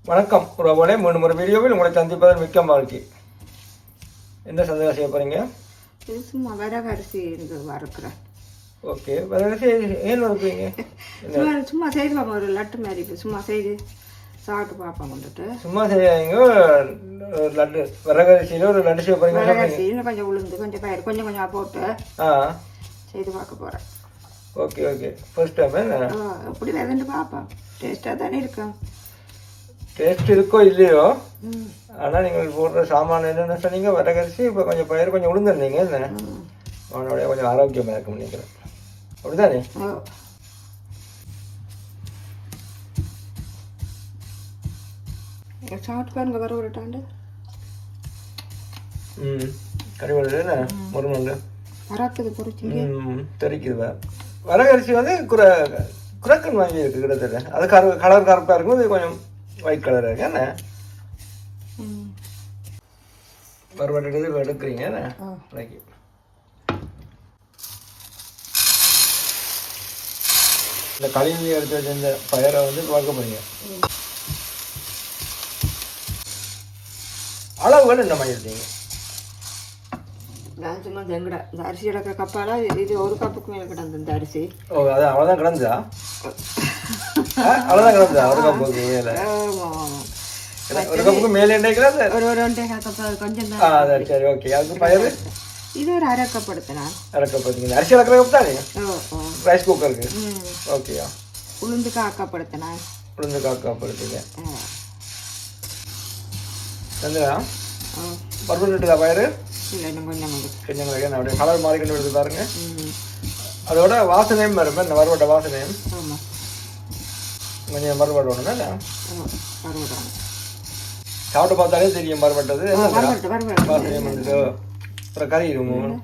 வணக்கம் உறவுகளே, மீண்டும் ஒரு வீடியோவில் உங்களை சந்திப்பதில் மிக்க மகிழ்ச்சி. என்ன சந்தேகம் செய்ய போறீங்க? இது சும்மா வரகரிசி வறுக்கிறேன். ஓகே, வரகரிசி ஏன் வறுக்கிறீங்க? சும்மா செய்து பார்ப்போம், ஒரு லட்டு மாதிரி சும்மா செய்து சாப்பிட்டு பார்ப்போம். வந்துட்டு சும்மா செய்யாதீங்க, லட்டு வரகரிசியில் ஒரு லட்டு செய்ய போறீங்க. வரகரிசி இன்னும் கொஞ்சம் உளுந்து கொஞ்சம் பயிர் கொஞ்சம் கொஞ்சம் போட்டு செய்து பார்க்க போகிறேன். ஓகே ஓகே, ஃபர்ஸ்ட் டைம் எப்படி வருதுன்னு பார்ப்போம். டேஸ்ட்டாக தானே இருக்கும். டேஸ்ட் இருக்கோ இல்லையோ, ஆனால் நீங்கள் போடுற சாமான என்னென்ன சொன்னீங்க, வரகரிசி, இப்போ கொஞ்சம் பயிர் கொஞ்சம் உளுந்துருந்தீங்க. என்ன அவனோடைய கொஞ்சம் ஆரோக்கியமாக இருக்கும்னு நினைக்கிறேன். அப்படிதானே? சாப்பிட்டு பாருங்க, வர விட்டாண்டு. கறிவடை என்ன முருங்கல் வராக்குது பொறிச்சிங்க தெரிக்குது. வரகரிசி வந்து குரக்கன் வாங்கி இருக்கு கிட்டத்தட்ட. அது கலர் கருப்பாக இருக்கும், இது கொஞ்சம் ஒயிட் கலராக இருக்கு. என்ன வறுவடை எடுக்கிறீங்க என்ன? இந்த கழிவு எடுத்து வச்ச இந்த பயிரை வந்து பார்க்க போறீங்க. அளவுகள் இந்த மாதிரி இருக்கீங்க. நான் சும்மா ஜெங்கடா இந்த அரிசி எடுக்கிற கப்பால இது ஒரு கப்புக்கு மேலே கிடந்து இந்த அரிசி. ஓ, அதான் அவ்வளோதான் கிடந்தா? அவ்வளோதான் கிடந்தா ஒரு கப்புக்கு மேலே? ஒரு கப்புக்கு மேலே என்னைக்கிறது? ஒரு 1.5 கப் கொஞ்சம் தான். சரி, ஓகே. அதுக்கு பயிர் இது ஒரு அரை கப் எடுத்தேன். அரை கப் எடுத்தீங்க. அரிசி அளக்கிற கப் தானே ரைஸ் குக்கருக்கு? ஓகேயா. உளுந்து 1/4 கப் எடுத்தேன். உளுந்து 1/4 கப் எடுத்தீங்க. சந்திரா பருப்பு பயிர் இல்லை, இன்னும் கொஞ்சம் கொஞ்சம் அப்படியே கலர் மாறிக்கிட்டு எடுத்து பாருங்க. அதோட வாசனையும் வரும், இந்த வறுவட்டை வாசனையும் கொஞ்சம் வறுவடை ஒன்று தான் சாப்பிட்டு பார்த்தாலே தெரியும். வறுவட்டது வாசனையும் வந்துட்டு அப்புறம் கறி இருக்கும்.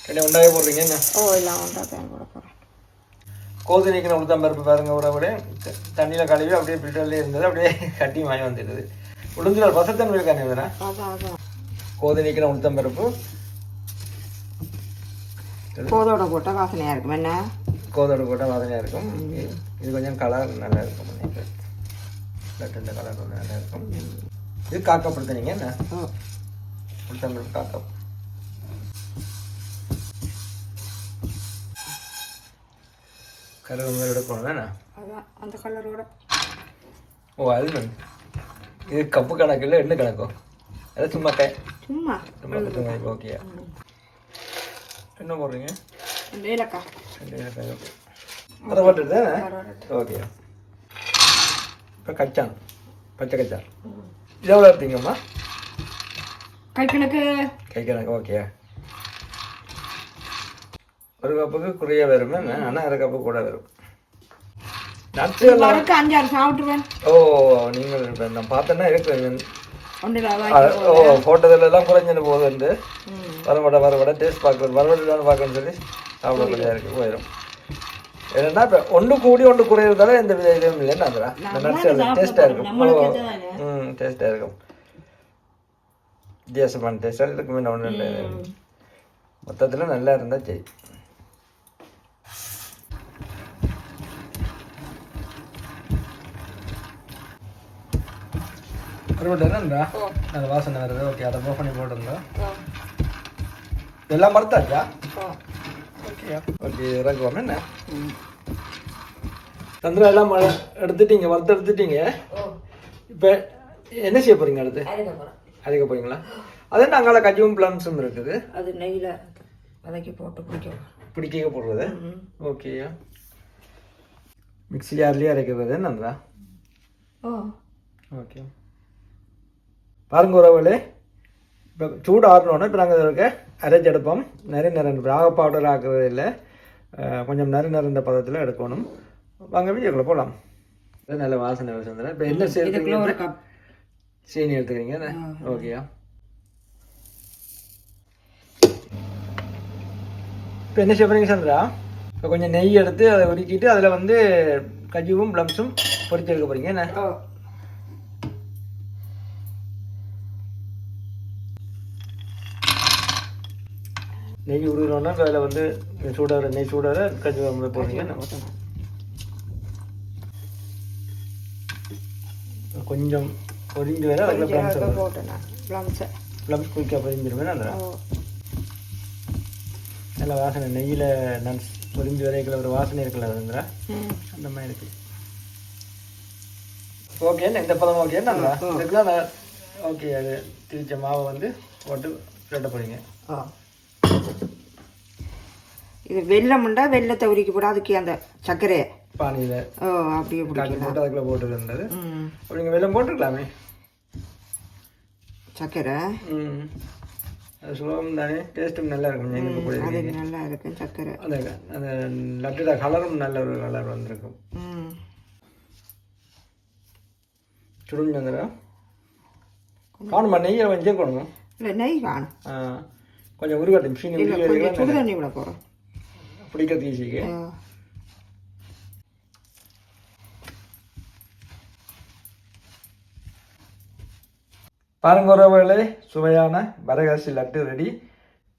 என்ன உண்டாக போடுறீங்க? என்ன கோதுமைக்கு உளுத்தம் பருப்பு பாருங்க. உறவுடைய தண்ணியில் கழுவி அப்படியே பில்டர்லேயே இருந்தது, அப்படியே கட்டி வாங்கி வந்துடுது. உளுந்துல வசத்தன்மை இருக்கானே. கோதுமைக்கு உளுத்தம் பருப்பு கோதோட போட்டால் வாசனையாக இருக்கும். என்ன கோதோட போட்டால் வாசனையாக இருக்கும். இது கொஞ்சம் கலர் நல்லா இருக்கும். லட்டு கலர் கொஞ்சம் நல்லா இருக்கும். இது காக்கப்படுத்துனீங்க என்ன? உளுத்தம் பருப்பு காக்கம். கலர் எடுக்கணும் தானே? அதான் அந்த கலரோட. ஓ, அது இது கப்பு கணக்கு இல்லை, என்ன கணக்கும்? அது சும்மா சும்மா ஓகே. என்ன போடுறீங்க? 2 ஏலக்காய். 2 ஏலக்காய். ஓகே. அதை போட்டுட்டு ஓகே. இப்போ கச்சான், பச்சை கச்சான். இது எவ்வளோ எடுத்தீங்கம்மா? கை கணக்கு. ஓகே. ஒரு கப்புக்கு குறைய வரும், ஆனால் அரை கப்பு கூட வரும். நட்ஸ் 5-6 சாப்பிட்டுவேன். ஓ, நீங்கள் இப்போ நான் பார்த்தேன்னா இருக்கு. ஓ, ஃபோட்டோதில் எல்லாம் குறைஞ்சின்னு போகுது வந்து வறுவடை டேஸ்ட் பார்க்கணும், வறுவடைன்னு பார்க்கணும்னு சொல்லி சாப்பிட முடியாது இருக்கு போயிடும். ஏன்னா இப்போ ஒன்று கூடி ஒன்று குறையிறதால எந்த வித இதுவும் இல்லைன்னு அந்த நட்ஸ் டேஸ்ட்டாக இருக்கும். டேஸ்ட்டாக இருக்கும். வித்தியாசமான டேஸ்ட்டாக இருக்குமே. ஒன்று மொத்தத்தில் நல்லா இருந்தால் சரி. வறுவடைன்றா நல்ல வாசனை வருது. ஓகே, அதை மூவ் பண்ணி போட்டுருந்தோம். இதெல்லாம் மறுத்தாச்சா? Okay okay, இறக்குவோம். என்ன சந்திரா எல்லாம் எடுத்துட்டீங்க, வறுத்து எடுத்துட்டீங்க. இப்போ என்ன செய்ய போறீங்க? அடுத்து அரைக்க போறீங்களா? அது என்ன அங்கால கஜுவும் பிளம்ஸும் இருக்குது, அது நெய்யில் வதக்கி போட்டு பிடிக்க போடுறது. ஓகேயா. மிக்ஸி ஜார்லேயே அரைக்கிறது என்னன்றா? ஓகே. பாருங்க உறவுகளே, இப்போ சூடு ஆடணுன்னா இப்போ நாங்கள் இருக்க அரைச்சி எடுப்போம். நிறைய ராக பவுடர் ஆக்குறது இல்லை, கொஞ்சம் நிறைந்த பதத்தில் எடுக்கணும். வாங்க வீடியோக்குள்ள போகலாம். நல்ல வாசனை சந்திரன். இப்போ என்ன சேர்த்துக்கிறீங்க? சீனி எடுத்துக்கிறீங்க. ஓகேயா. இப்போ என்ன செய்ய சந்திரா? இப்போ கொஞ்சம் நெய் எடுத்து அதை உருக்கிட்டு அதில் வந்து கஜுவும் பிளம்ஸும் பொரிச்சு எடுக்க போகிறீங்க. என்ன நெய் உருகிறோன்னா அதில் வந்து நெய் சூடாகிற கஜு போடுறீங்க. கொஞ்சம் பொரிஞ்சு வேற அதில் ப்ளம்ஸ் போட்டேன் நான் ப்ளம்ஸை. ப்ளம்ஸ் குயிக்காக பொரிஞ்சிருமே நல்லா ஓ நல்ல வாசனை நெய்யில் நன்ஸ் பொரிஞ்சு வரைக்கிற ஒரு வாசனை இருக்குல்ல அதுங்கிற அந்த மாதிரி இருக்கு. ஓகே இந்த பதம் ஓகே நல்லா இதுக்குலாம் நான் ஓகே அது திரிச்ச மாவை வந்து போட்டு ரெட்ட போறீங்க. இது வெள்ளம்ண்டா வெள்ளத்தை உரிக்க போட அதுக்கு அந்த சர்க்கரையை பானியில் அப்படியே காட்டி போட்டு அதுக்குள்ளே போட்டு இருந்தது. அப்படிங்க வெள்ளம் போட்டுருக்கலாமே சர்க்கரை. அது சுலபம் தானே, டேஸ்ட்டும் நல்லா இருக்கும். எங்களுக்கு கூட அது நல்லா இருக்கும் சர்க்கரை. அந்த அந்த லட்டோட கலரும் நல்ல ஒரு கலர் வந்திருக்கும். சுடுங்கங்கிற காணுமா நெய்யை கொஞ்சம் சேர்க்கணும். இல்லை நெய் காணும் கொஞ்சம் உருவாட்டும் சுடு தண்ணி விட போகிறோம் பிடிக்க தீசிக்கு. பாருங்க உறவுகளே, சுவையான வரகரிசி லட்டு ரெடி.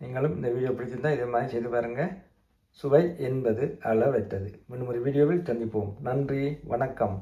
நீங்களும் இந்த வீடியோ பிடிச்சிருந்தால் இதே மாதிரி செய்து பாருங்கள். சுவை என்பது அளவற்றது. இன்னும் ஒரு வீடியோவில் சந்திப்போம். நன்றி, வணக்கம்.